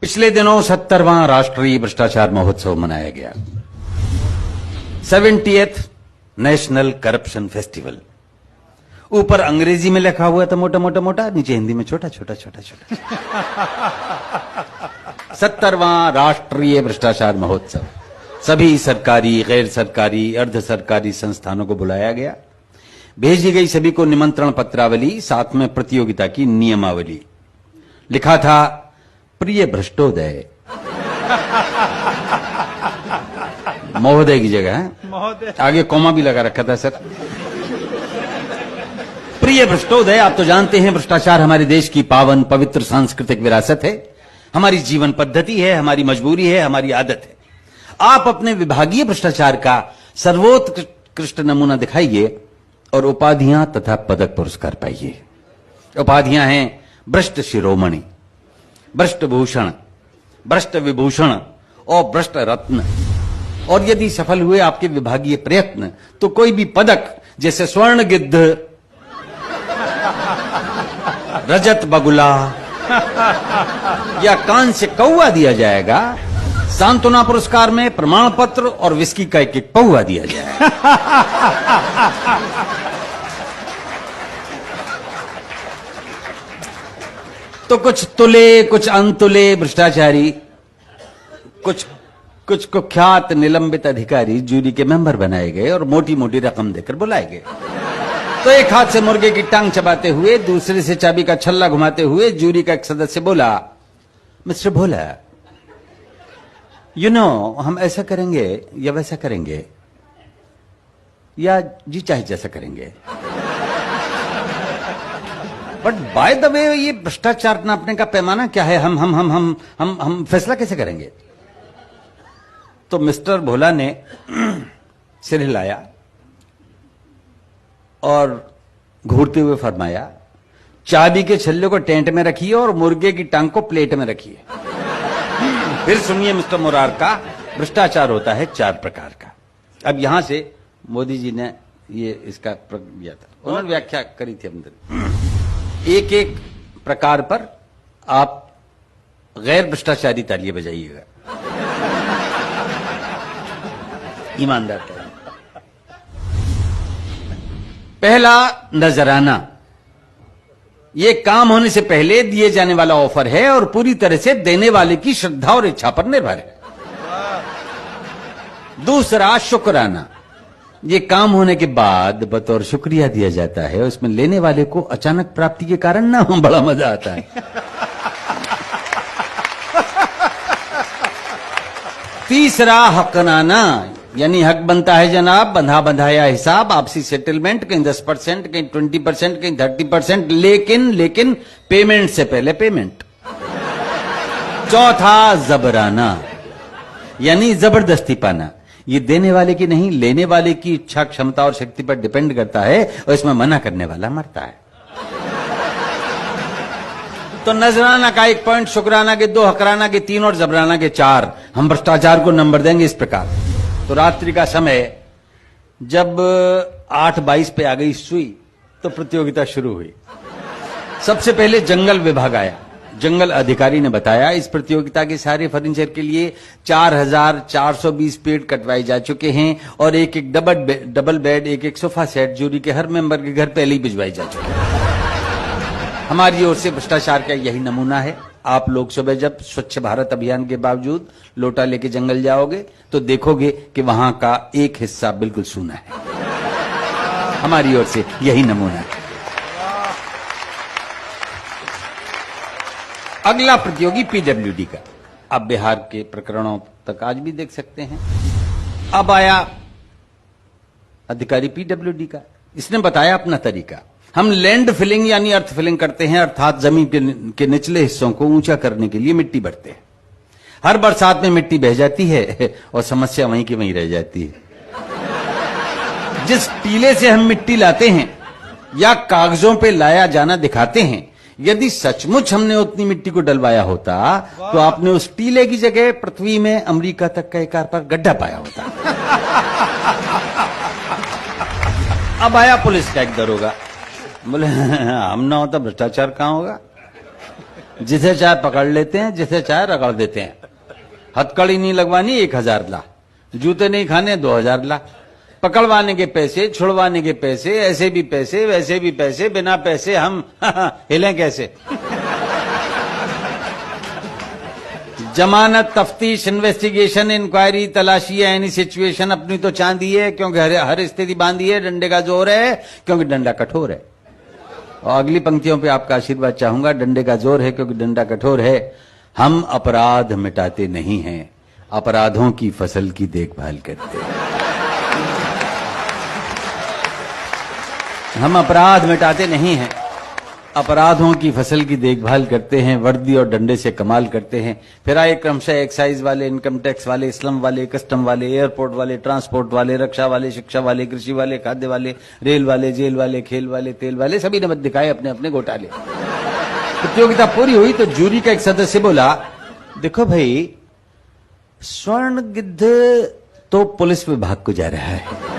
पिछले दिनों 70वां राष्ट्रीय भ्रष्टाचार महोत्सव मनाया गया। 70th national corruption festival. ऊपर अंग्रेजी में लिखा हुआ था मोटा मोटा मोटा, नीचे हिंदी में छोटा छोटा छोटा छोटा। 70वां राष्ट्रीय भ्रष्टाचार महोत्सव। सभी सरकारी, गैर सरकारी, अर्ध सरकारी संस्थानों को बुलाया गया। भेजी गई सभी को निमंत्रण पत्रावली, साथ में प्रतियोगिता की नियमावली। लिखा था प्रिय भ्रष्टोदय। महोदय की जगह है, महोदय आगे कॉमा भी लगा रखा था सर। प्रिय भ्रष्टोदय, आप तो जानते हैं भ्रष्टाचार हमारे देश की पावन पवित्र सांस्कृतिक विरासत है, हमारी जीवन पद्धति है, हमारी मजबूरी है, हमारी आदत है। आप अपने विभागीय भ्रष्टाचार का सर्वोत्कृष्ट नमूना दिखाइए और उपाधियां तथा पदक पुरस्कार पाइए। उपाधियां हैं भ्रष्ट शिरोमणि, भ्रष्ट भूषण, भ्रष्ट विभूषण और भ्रष्ट रत्न। और यदि सफल हुए आपके विभागीय प्रयत्न तो कोई भी पदक जैसे स्वर्ण गिद्ध, रजत बगुला या कांस्य कौवा दिया जाएगा। सांत्वना पुरस्कार में प्रमाण पत्र और विस्की का एक पौवा दिया जाएगा। तो कुछ तुले, कुछ अनतुले भ्रष्टाचारी, कुछ कुख्यात निलंबित अधिकारी जूरी के मेंबर बनाए गए और मोटी मोटी रकम देकर बुलाए गए। तो एक हाथ से मुर्गे की टांग चबाते हुए, दूसरे से चाबी का छल्ला घुमाते हुए जूरी का एक सदस्य बोला, मिस्टर भोला, हम ऐसा करेंगे या वैसा करेंगे या जी चाहे जैसा करेंगे। बट बाय द वे, ये भ्रष्टाचार नापने का पैमाना क्या है? हम फैसला कैसे करेंगे? तो मिस्टर भोला ने सिर हिलाया और घूरते हुए फरमाया, चाबी के छल्ले को टेंट में रखिए और मुर्गे की टांग को प्लेट में रखिए। फिर सुनिए मिस्टर मुरार का भ्रष्टाचार होता है 4 प्रकार का। अब यहां से मोदी जी ने ये इसका दिया था, उन्होंने व्याख्या करी थी अंदर। एक एक प्रकार पर आप गैर भ्रष्टाचारी तालियां बजाइएगा, ईमानदार तालियां। पहला, नजराना। ये काम होने से पहले दिए जाने वाला ऑफर है और पूरी तरह से देने वाले की श्रद्धा और इच्छा पर निर्भर है। दूसरा, शुक्राना। ये काम होने के बाद बतौर शुक्रिया दिया जाता है, उसमें लेने वाले को अचानक प्राप्ति के कारण ना बड़ा मजा आता है। तीसरा, हकनाना, यानी हक बनता है जनाब, बंधा बंधाया हिसाब, आपसी सेटलमेंट, कहीं 10%, कहीं 20%, कहीं 30%, लेकिन पेमेंट से पहले पेमेंट। चौथा, जबराना, यानी जबरदस्ती पाना। ये देने वाले की नहीं, लेने वाले की इच्छा, क्षमता और शक्ति पर डिपेंड करता है और इसमें मना करने वाला मरता है। तो नजराना का 1 पॉइंट, शुक्राना के 2, हकराना के 3 और जबराना के 4। हम भ्रष्टाचार को नंबर देंगे इस प्रकार। तो रात्रि का समय जब 8:22 पे आ गई सुई तो प्रतियोगिता शुरू हुई। सबसे पहले जंगल विभाग आया। जंगल अधिकारी ने बताया, इस प्रतियोगिता के सारे फर्नीचर के लिए 4420 पेड़ कटवाए जा चुके हैं और एक एक डबल बेड, एक एक सोफा सेट जूरी के हर मेंबर के घर पहले ही भिजवाई जा चुके हैं। हमारी ओर से भ्रष्टाचार का यही नमूना है। आप लोग सुबह जब स्वच्छ भारत अभियान के बावजूद लोटा लेके जंगल जाओगे तो देखोगे कि वहां का एक हिस्सा बिल्कुल सूना है। हमारी ओर से यही नमूना है। अगला प्रतियोगी पीडब्ल्यूडी का। आप बिहार के प्रकरणों तक आज भी देख सकते हैं। अब आया अधिकारी पीडब्ल्यूडी का। इसने बताया अपना तरीका। हम लैंड फिलिंग यानी अर्थ फिलिंग करते हैं, अर्थात जमीन के निचले हिस्सों को ऊंचा करने के लिए मिट्टी भरते हैं। हर बरसात में मिट्टी बह जाती है और समस्या वहीं की वहीं रह जाती है। जिस टीले से हम मिट्टी लाते हैं या कागजों पे लाया जाना दिखाते हैं, यदि सचमुच हमने उतनी मिट्टी को डलवाया होता तो आपने उस टीले की जगह पृथ्वी में अमेरिका तक का एक आर पार गड्ढा पाया होता। अब आया पुलिस का एक दरोगा। बोले हम ना होता भ्रष्टाचार कहां होगा। जिसे चाहे पकड़ लेते हैं, जिसे चाहे रगड़ देते हैं। हथकड़ी नहीं लगवानी 1000 ला, जूते नहीं खाने 2000 ला, पकड़वाने के पैसे, छुड़वाने के पैसे, ऐसे भी पैसे वैसे भी पैसे, बिना पैसे हम हिलें कैसे। जमानत, तफ्तीश, इन्वेस्टिगेशन, इंक्वायरी, तलाशी है, एनी सिचुएशन अपनी तो चांदी है क्योंकि हर स्थिति बांधी है, डंडे का जोर है क्योंकि डंडा कठोर है। और अगली पंक्तियों पे आपका आशीर्वाद चाहूंगा। डंडे का जोर है क्योंकि डंडा कठोर है। हम अपराध मिटाते नहीं हैं, अपराधों की फसल की देखभाल करते हैं। हम अपराध मिटाते नहीं हैं, अपराधों की फसल की देखभाल करते हैं। वर्दी और डंडे से कमाल करते हैं। फिर आए क्रमशः एक्साइज वाले, इनकम टैक्स वाले, स्लम वाले, कस्टम वाले, एयरपोर्ट वाले, ट्रांसपोर्ट वाले, रक्षा वाले, शिक्षा वाले, कृषि वाले, खाद्य वाले, रेल वाले, जेल वाले, खेल वाले, तेल वाले, सभी ने मत दिखाए अपने अपने घोटाले। प्रतियोगिता पूरी हुई तो जूरी का एक सदस्य बोला, देखो भाई, स्वर्ण गिद्ध तो पुलिस विभाग को जा रहा है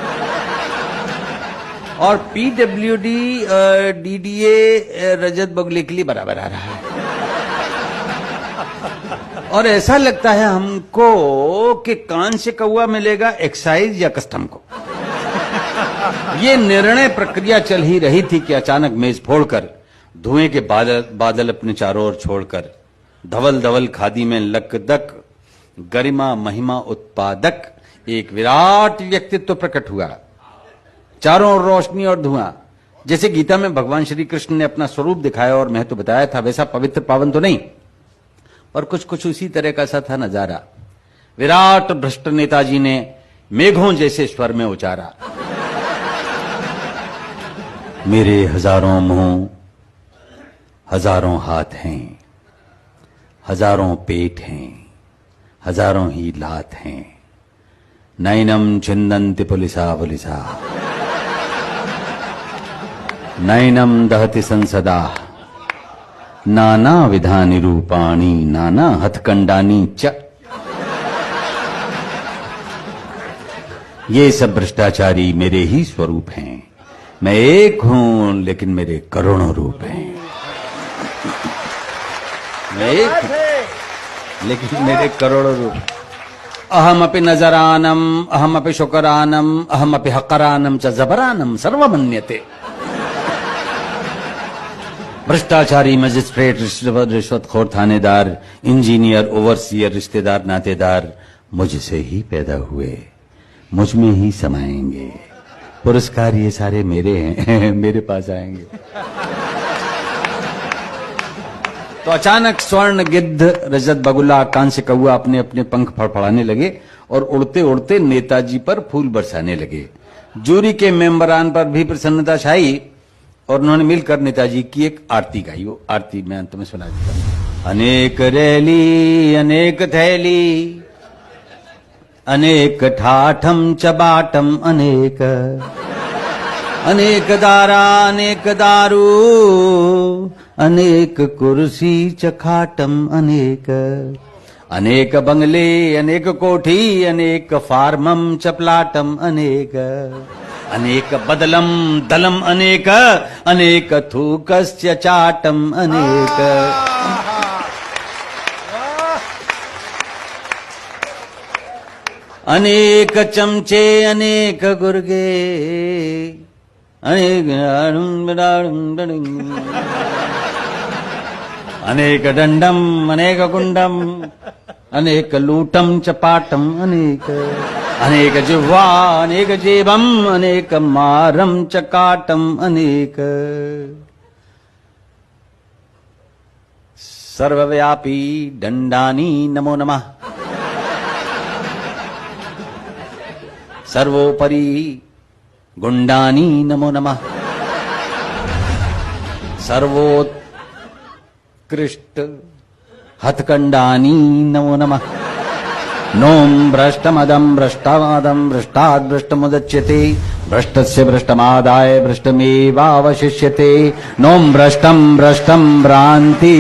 और पीडब्ल्यूडी डीडीए रजत बगुले के लिए बराबर आ रहा है। और ऐसा लगता है हमको कि कान से कौवा मिलेगा एक्साइज या कस्टम को। ये निर्णय प्रक्रिया चल ही रही थी कि अचानक मेज फोड़कर, धुएं के बादल अपने चारों ओर छोड़कर, धवल धवल खादी में लकदक, गरिमा महिमा उत्पादक एक विराट व्यक्तित्व प्रकट हुआ। चारों ओर रोशनी और धुआं। जैसे गीता में भगवान श्री कृष्ण ने अपना स्वरूप दिखाया और महत्व बताया था, वैसा पवित्र पावन तो नहीं, पर कुछ कुछ उसी तरह का सा था नजारा। विराट भ्रष्ट नेताजी ने मेघों जैसे स्वर में उचारा, मेरे हजारों मुंह, हजारों हाथ हैं, हजारों पेट हैं, हजारों ही लात हैं, नैनम छिन्दन्ति पुलिसा पुलिसा, नैनम दहति संसदा, नाना विधानि रूपाणि, नाना हथकंडानी च। ये सब भ्रष्टाचारी मेरे ही स्वरूप हैं। मैं एक हूं लेकिन मेरे करोड़ों रूप हैं। मैं एक लेकिन मेरे करोड़ों रूप। अहमपि नजरानम, अहमपि शुकरानम, अहमपि हकरानम च जबरानम सर्वमन्यते। भ्रष्टाचारी, मजिस्ट्रेट, रिश्वतखोर, थानेदार, इंजीनियर, ओवरसीयर, रिश्तेदार, नातेदार मुझसे ही पैदा हुए, मुझ में ही समाएंगे। पुरस्कार ये सारे मेरे हैं, मेरे पास आएंगे। तो अचानक स्वर्ण गिद्ध, रजत बगुला, कांस्य कौवा अपने अपने पंख फड़फड़ाने लगे और उड़ते उड़ते नेताजी पर फूल बरसाने लगे। जूरी के मेंबरान पर भी प्रसन्नता छाई और उन्होंने मिलकर नेताजी की एक आरती गाई। वो आरती मैं अंत में सुना देता हूं। अनेक रैली, अनेक थैली, अनेक ठाठम चबाटम, अनेक अनेक दारा, अनेक दारू, अनेक कुर्सी चखाटम, अनेक अनेक बंगले, अनेक कोठी, अनेक फार्मम चपलाटम, अनेक अनेक बदलम दलम, अनेक अनेक थूकस्य चाटम, अनेक अनेक चमचे, अनेक गुर्गे, अनेक अनेक दंडम, अनेक कुंडम, अनेक लूटम चपाटम, अनेक अनेक जिह्वा, अनेक जेबम, अनेक मारम चकाटम, अनेक सर्वव्यापी दंडानी नमो नमः। सर्वोपरि गुंडानी नमो नमः। सर्वोत्कृष्ट हथकंडानी नमो नमः। नोम भ्रष्टमदम भ्रष्टादम भ्रष्टाद् भ्रष्टमुदच्यते, भ्रष्टस्य भ्रष्टमादाय भ्रष्टमेवावशिष्यते। नोम भ्रष्टम भ्रष्टम भ्रांति